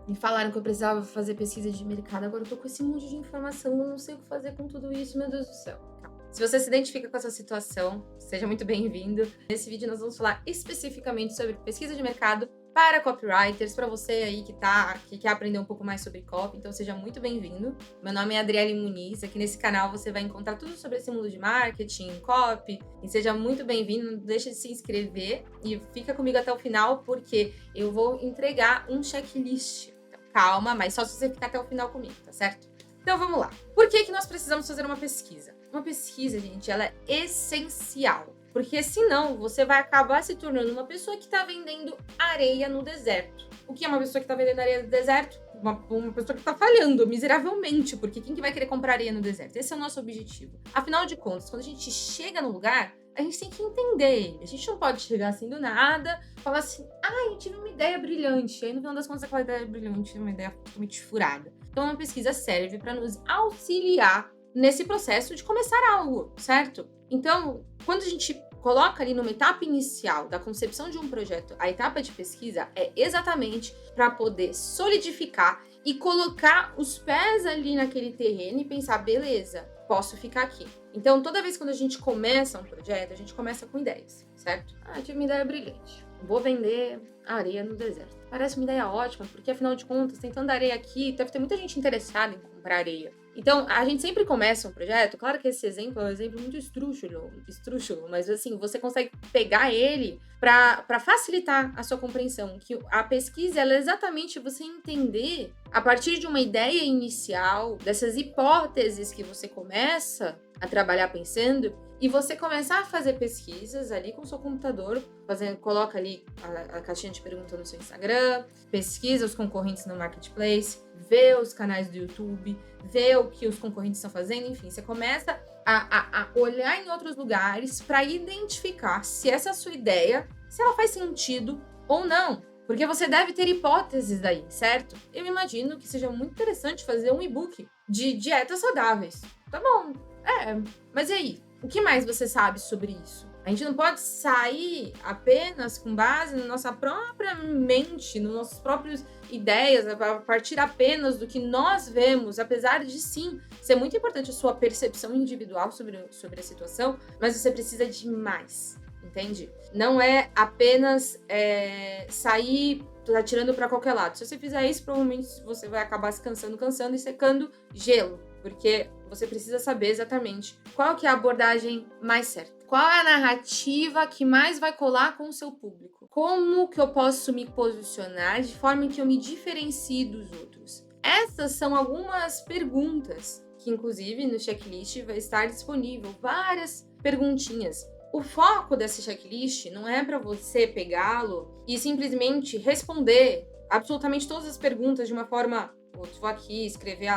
Me falaram que eu precisava fazer pesquisa de mercado, agora eu tô com esse monte de informação, eu não sei o que fazer com tudo isso, meu Deus do céu. Calma. Se você se identifica com essa situação, seja muito bem-vindo. Nesse vídeo nós vamos falar especificamente sobre pesquisa de mercado para copywriters, para você aí que quer aprender um pouco mais sobre copy, então seja muito bem-vindo. Meu nome é Adriele Muniz, aqui nesse canal você vai encontrar tudo sobre esse mundo de marketing, copy, e seja muito bem-vindo, não deixe de se inscrever e fica comigo até o final, porque eu vou entregar um checklist. Então, calma, mas só se você ficar até o final comigo, tá certo? Então vamos lá. Por que nós precisamos fazer uma pesquisa? Uma pesquisa, gente, ela é essencial. Porque senão você vai acabar se tornando uma pessoa que está vendendo areia no deserto. O que é uma pessoa que está vendendo areia no deserto? Uma pessoa que está falhando miseravelmente, porque quem que vai querer comprar areia no deserto? Esse é o nosso objetivo. Afinal de contas, quando a gente chega no lugar, a gente tem que entender ele. A gente não pode chegar assim do nada, falar assim, eu tive uma ideia brilhante. Aí no final das contas, aquela ideia brilhante é uma ideia totalmente furada. Então, uma pesquisa serve para nos auxiliar nesse processo de começar algo, certo? Então, quando a gente coloca ali numa etapa inicial da concepção de um projeto, a etapa de pesquisa é exatamente para poder solidificar e colocar os pés ali naquele terreno e pensar, beleza, posso ficar aqui. Então, toda vez quando a gente começa um projeto, a gente começa com ideias, certo? Tive uma ideia brilhante. Vou vender areia no deserto. Parece uma ideia ótima, porque afinal de contas, tem tanta areia aqui, deve ter muita gente interessada em comprar areia. Então, a gente sempre começa um projeto, claro que esse exemplo é um exemplo muito esdrúxulo, mas assim, você consegue pegar ele para facilitar a sua compreensão, que a pesquisa ela é exatamente você entender, a partir de uma ideia inicial, dessas hipóteses que você começa a trabalhar pensando, e você começar a fazer pesquisas ali com o seu computador, coloca ali a caixinha de pergunta no seu Instagram, pesquisa os concorrentes no Marketplace, vê os canais do YouTube, vê o que os concorrentes estão fazendo, enfim, você começa a olhar em outros lugares para identificar se essa sua ideia, se ela faz sentido ou não. Porque você deve ter hipóteses daí, certo? Eu imagino que seja muito interessante fazer um e-book de dietas saudáveis. Tá bom, mas e aí? O que mais você sabe sobre isso? A gente não pode sair apenas com base na nossa própria mente, nas nossas próprias ideias, a partir apenas do que nós vemos, apesar de sim ser muito importante a sua percepção individual sobre a situação, mas você precisa de mais, entende? Não é apenas sair atirando para qualquer lado. Se você fizer isso, provavelmente você vai acabar se cansando e secando gelo, porque você precisa saber exatamente qual que é a abordagem mais certa. Qual é a narrativa que mais vai colar com o seu público? Como que eu posso me posicionar de forma que eu me diferencie dos outros? Essas são algumas perguntas que, inclusive, no checklist vai estar disponível várias perguntinhas. O foco desse checklist não é para você pegá-lo e simplesmente responder absolutamente todas as perguntas de uma forma, vou aqui escrever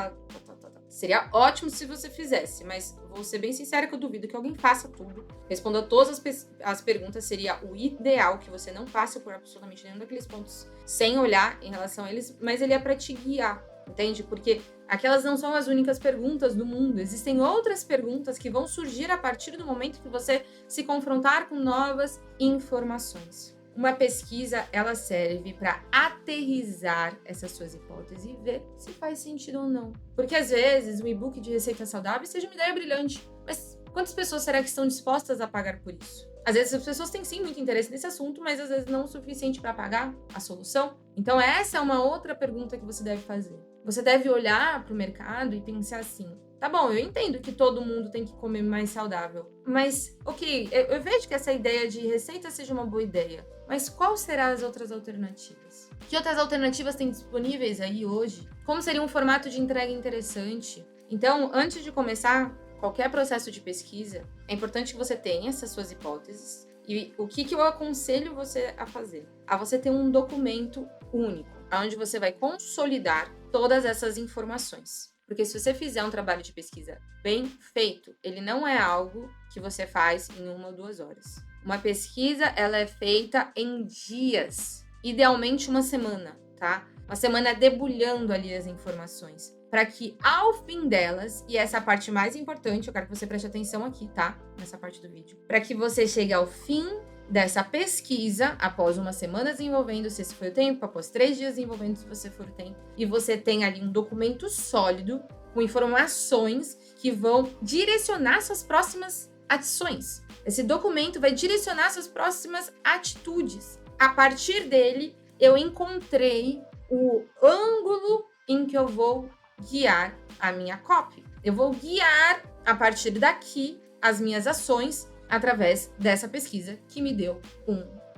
Seria ótimo se você fizesse, mas vou ser bem sincera que eu duvido que alguém faça tudo. Responda todas as perguntas, seria o ideal que você não passe por absolutamente nenhum daqueles pontos sem olhar em relação a eles, mas ele é para te guiar, entende? Porque aquelas não são as únicas perguntas do mundo. Existem outras perguntas que vão surgir a partir do momento que você se confrontar com novas informações. Uma pesquisa, ela serve para aterrissar essas suas hipóteses e ver se faz sentido ou não. Porque às vezes um e-book de receitas saudáveis seja uma ideia brilhante, mas quantas pessoas será que estão dispostas a pagar por isso? Às vezes as pessoas têm sim muito interesse nesse assunto, mas às vezes não o suficiente para pagar a solução. Então essa é uma outra pergunta que você deve fazer. Você deve olhar para o mercado e pensar assim, tá bom, eu entendo que todo mundo tem que comer mais saudável, mas, ok, eu vejo que essa ideia de receita seja uma boa ideia, mas quais serão as outras alternativas? Que outras alternativas tem disponíveis aí hoje? Como seria um formato de entrega interessante? Então, antes de começar qualquer processo de pesquisa, é importante que você tenha essas suas hipóteses. E o que eu aconselho você a fazer? A você ter um documento único, onde você vai consolidar todas essas informações. Porque se você fizer um trabalho de pesquisa bem feito, ele não é algo que você faz em 1 ou 2 horas. Uma pesquisa, ela é feita em dias, idealmente uma semana, tá? Uma semana debulhando ali as informações, para que ao fim delas, e essa é a parte mais importante, eu quero que você preste atenção aqui, tá? Nessa parte do vídeo. Para que você chegue ao fim dessa pesquisa, após uma semana desenvolvendo, se esse foi o tempo, após 3 dias desenvolvendo, se você for o tempo, e você tem ali um documento sólido, com informações que vão direcionar suas próximas ações. Esse documento vai direcionar suas próximas atitudes. A partir dele, eu encontrei o ângulo em que eu vou guiar a minha copy. Eu vou guiar, a partir daqui, as minhas ações através dessa pesquisa que me deu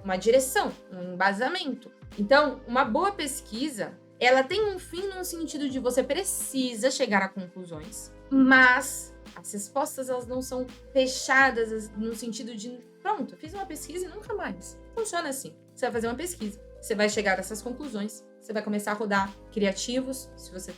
uma direção, um embasamento. Então, uma boa pesquisa, ela tem um fim no sentido de você precisa chegar a conclusões, mas as respostas elas não são fechadas no sentido de pronto, eu fiz uma pesquisa e nunca mais. Funciona assim. Você vai fazer uma pesquisa, você vai chegar a essas conclusões, você vai começar a rodar criativos, se você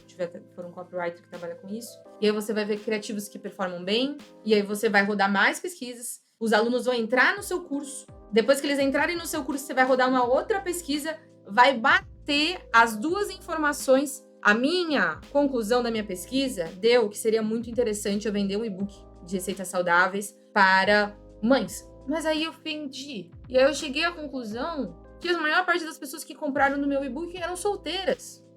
for um copywriter que trabalha com isso, e aí você vai ver criativos que performam bem, e aí você vai rodar mais pesquisas, os alunos vão entrar no seu curso, depois que eles entrarem no seu curso, você vai rodar uma outra pesquisa, vai bater as duas informações. A minha conclusão da minha pesquisa deu que seria muito interessante eu vender um e-book de receitas saudáveis para mães. Mas aí eu fendi. E aí eu cheguei à conclusão que a maior parte das pessoas que compraram no meu e-book eram solteiras.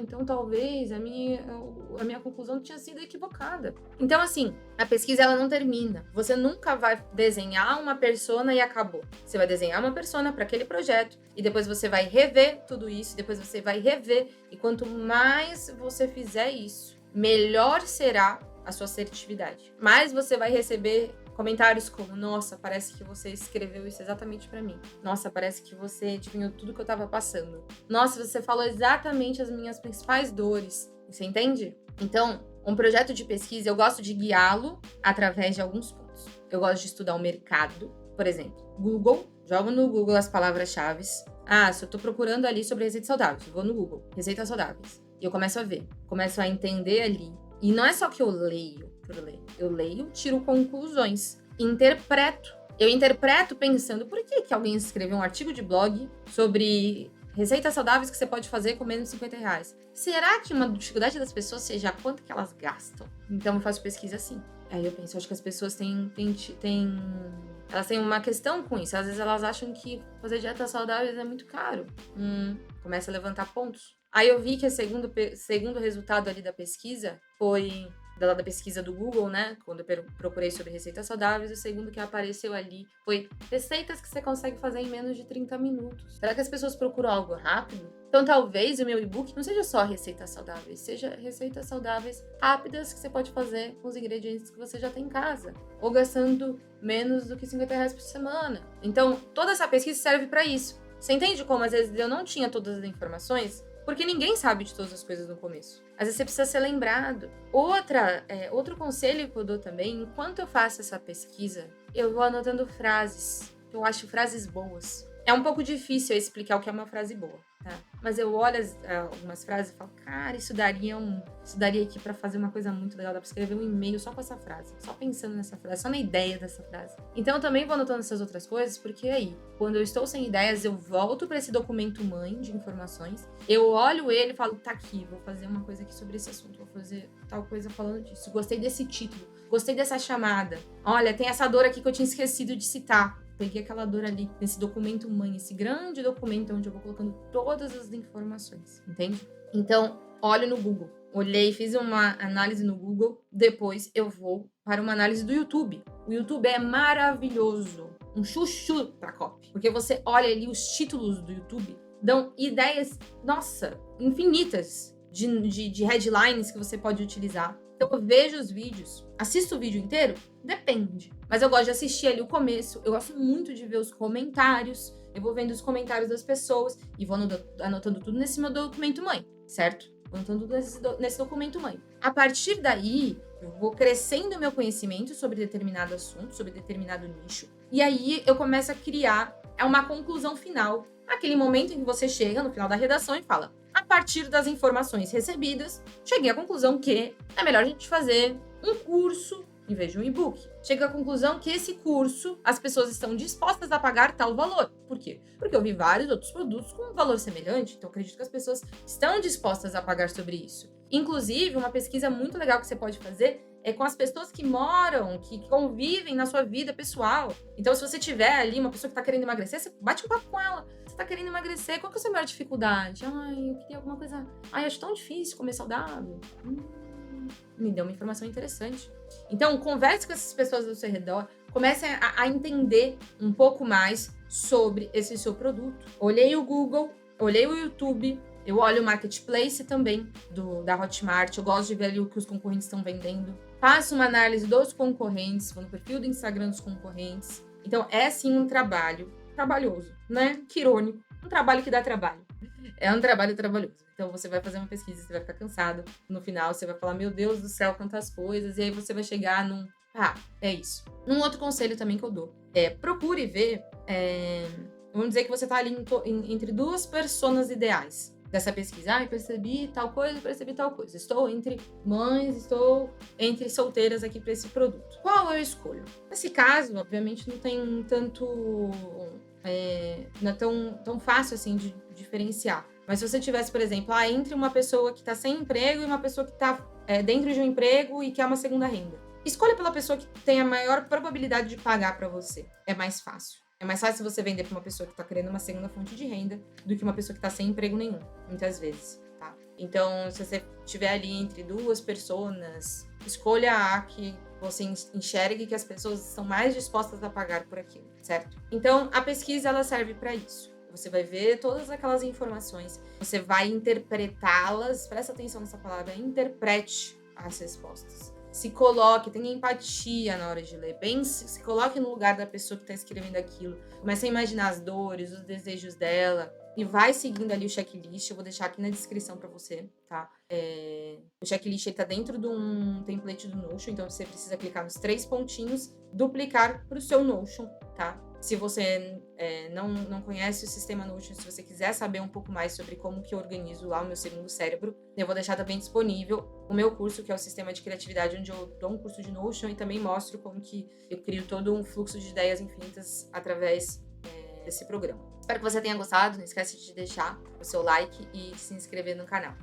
Então talvez a minha conclusão tinha sido equivocada. Então, assim, a pesquisa ela não termina. Você nunca vai desenhar uma persona e acabou. Você vai desenhar uma persona para aquele projeto e depois você vai rever tudo isso, depois você vai rever. E quanto mais você fizer isso, melhor será a sua assertividade. Mais você vai receber comentários como, nossa, parece que você escreveu isso exatamente pra mim. Nossa, parece que você adivinhou tudo que eu tava passando. Nossa, você falou exatamente as minhas principais dores. Você entende? Então, um projeto de pesquisa, eu gosto de guiá-lo através de alguns pontos. Eu gosto de estudar o mercado. Por exemplo, Google. Jogo no Google as palavras-chave. Se eu tô procurando ali sobre receitas saudáveis, eu vou no Google, receitas saudáveis. E eu começo a ver, começo a entender ali. E não é só que eu leio por ler. Eu leio, tiro conclusões, interpreto. Eu interpreto pensando, por que alguém escreveu um artigo de blog sobre receitas saudáveis que você pode fazer com menos de R$50? Será que uma dificuldade das pessoas seja quanto que elas gastam? Então eu faço pesquisa assim. Aí eu penso, acho que as pessoas elas têm uma questão com isso. Às vezes elas acham que fazer dietas saudáveis é muito caro. Começa a levantar pontos. Aí eu vi que o segundo resultado ali da pesquisa foi da pesquisa do Google, né? Quando eu procurei sobre receitas saudáveis, o segundo que apareceu ali foi receitas que você consegue fazer em menos de 30 minutos. Será que as pessoas procuram algo rápido? Então talvez o meu e-book não seja só receitas saudáveis, seja receitas saudáveis rápidas que você pode fazer com os ingredientes que você já tem em casa, ou gastando menos do que R$50 por semana. Então toda essa pesquisa serve para isso. Você entende como às vezes eu não tinha todas as informações? Porque ninguém sabe de todas as coisas no começo. Às vezes você precisa ser lembrado. Outro conselho que eu dou também, enquanto eu faço essa pesquisa, eu vou anotando frases. Eu acho frases boas. É um pouco difícil eu explicar o que é uma frase boa, tá? Mas eu olho algumas frases e falo, cara, isso daria aqui pra fazer uma coisa muito legal. Dá pra escrever um e-mail só com essa frase. Só pensando nessa frase, só na ideia dessa frase. Então eu também vou anotando essas outras coisas, porque aí, quando eu estou sem ideias, eu volto pra esse documento mãe de informações. Eu olho ele e falo, tá aqui, vou fazer uma coisa aqui sobre esse assunto. Vou fazer tal coisa falando disso. Gostei desse título. Gostei dessa chamada. Olha, tem essa dor aqui que eu tinha esquecido de citar. Peguei aquela dor ali, nesse documento mãe, esse grande documento onde eu vou colocando todas as informações, entende? Então, olho no Google. Olhei, fiz uma análise no Google, depois eu vou para uma análise do YouTube. O YouTube é maravilhoso, um chuchu pra copy, porque você olha ali os títulos do YouTube, dão ideias, nossa, infinitas de headlines que você pode utilizar. Então eu vejo os vídeos, assisto o vídeo inteiro? Depende. Mas eu gosto de assistir ali o começo, eu gosto muito de ver os comentários, eu vou vendo os comentários das pessoas e vou anotando tudo nesse meu documento mãe, certo? Vou anotando tudo nesse documento mãe. A partir daí, eu vou crescendo o meu conhecimento sobre determinado assunto, sobre determinado nicho, e aí eu começo a criar uma conclusão final. Aquele momento em que você chega no final da redação e fala, a partir das informações recebidas, cheguei à conclusão que é melhor a gente fazer um curso em vez de um e-book. Cheguei à conclusão que esse curso, as pessoas estão dispostas a pagar tal valor. Por quê? Porque eu vi vários outros produtos com um valor semelhante, então acredito que as pessoas estão dispostas a pagar sobre isso. Inclusive, uma pesquisa muito legal que você pode fazer é com as pessoas que moram, que convivem na sua vida pessoal. Então, se você tiver ali uma pessoa que tá querendo emagrecer, você bate um papo com ela. Você tá querendo emagrecer, qual que é a sua maior dificuldade? Ai, eu queria alguma coisa... Ai, acho tão difícil comer saudável. Me deu uma informação interessante. Então, converse com essas pessoas ao seu redor, comece a entender um pouco mais sobre esse seu produto. Olhei o Google, olhei o YouTube, eu olho o Marketplace também da Hotmart, eu gosto de ver ali o que os concorrentes estão vendendo. Faço uma análise dos concorrentes, vou no perfil do Instagram dos concorrentes. Então, é sim um trabalho trabalhoso, né? Que irônico. Um trabalho que dá trabalho. É um trabalho trabalhoso. Então, você vai fazer uma pesquisa, você vai ficar cansado. No final, você vai falar, meu Deus do céu, quantas coisas. E aí, você vai chegar num... Ah, é isso. Um outro conselho também que eu dou é procure ver... Vamos dizer que você tá ali entre duas personas ideais dessa pesquisa. Ah, percebi tal coisa, percebi tal coisa. Estou entre mães, estou entre solteiras aqui para esse produto. Qual eu escolho? Nesse caso, obviamente, não tem tanto... não é tão fácil assim de diferenciar. Mas se você tivesse, por exemplo, entre uma pessoa que está sem emprego e uma pessoa que está dentro de um emprego e quer uma segunda renda. Escolha pela pessoa que tem a maior probabilidade de pagar para você. É mais fácil. É mais fácil você vender para uma pessoa que está querendo uma segunda fonte de renda do que uma pessoa que está sem emprego nenhum, muitas vezes, tá? Então, se você estiver ali entre duas pessoas, escolha a que você enxergue que as pessoas estão mais dispostas a pagar por aquilo, certo? Então, a pesquisa, ela serve para isso. Você vai ver todas aquelas informações, você vai interpretá-las, presta atenção nessa palavra, interprete as respostas. Se coloque, tenha empatia na hora de ler, se coloque no lugar da pessoa que está escrevendo aquilo, comece a imaginar as dores, os desejos dela, e vai seguindo ali o checklist, eu vou deixar aqui na descrição para você, tá? O checklist está dentro de um template do Notion, então você precisa clicar nos 3 pontinhos, duplicar para o seu Notion, tá? Se você não conhece o sistema Notion, se você quiser saber um pouco mais sobre como que eu organizo lá o meu segundo cérebro, eu vou deixar também disponível o meu curso, que é o Sistema de Criatividade, onde eu dou um curso de Notion e também mostro como que eu crio todo um fluxo de ideias infinitas através desse programa. Espero que você tenha gostado, não esquece de deixar o seu like e de se inscrever no canal.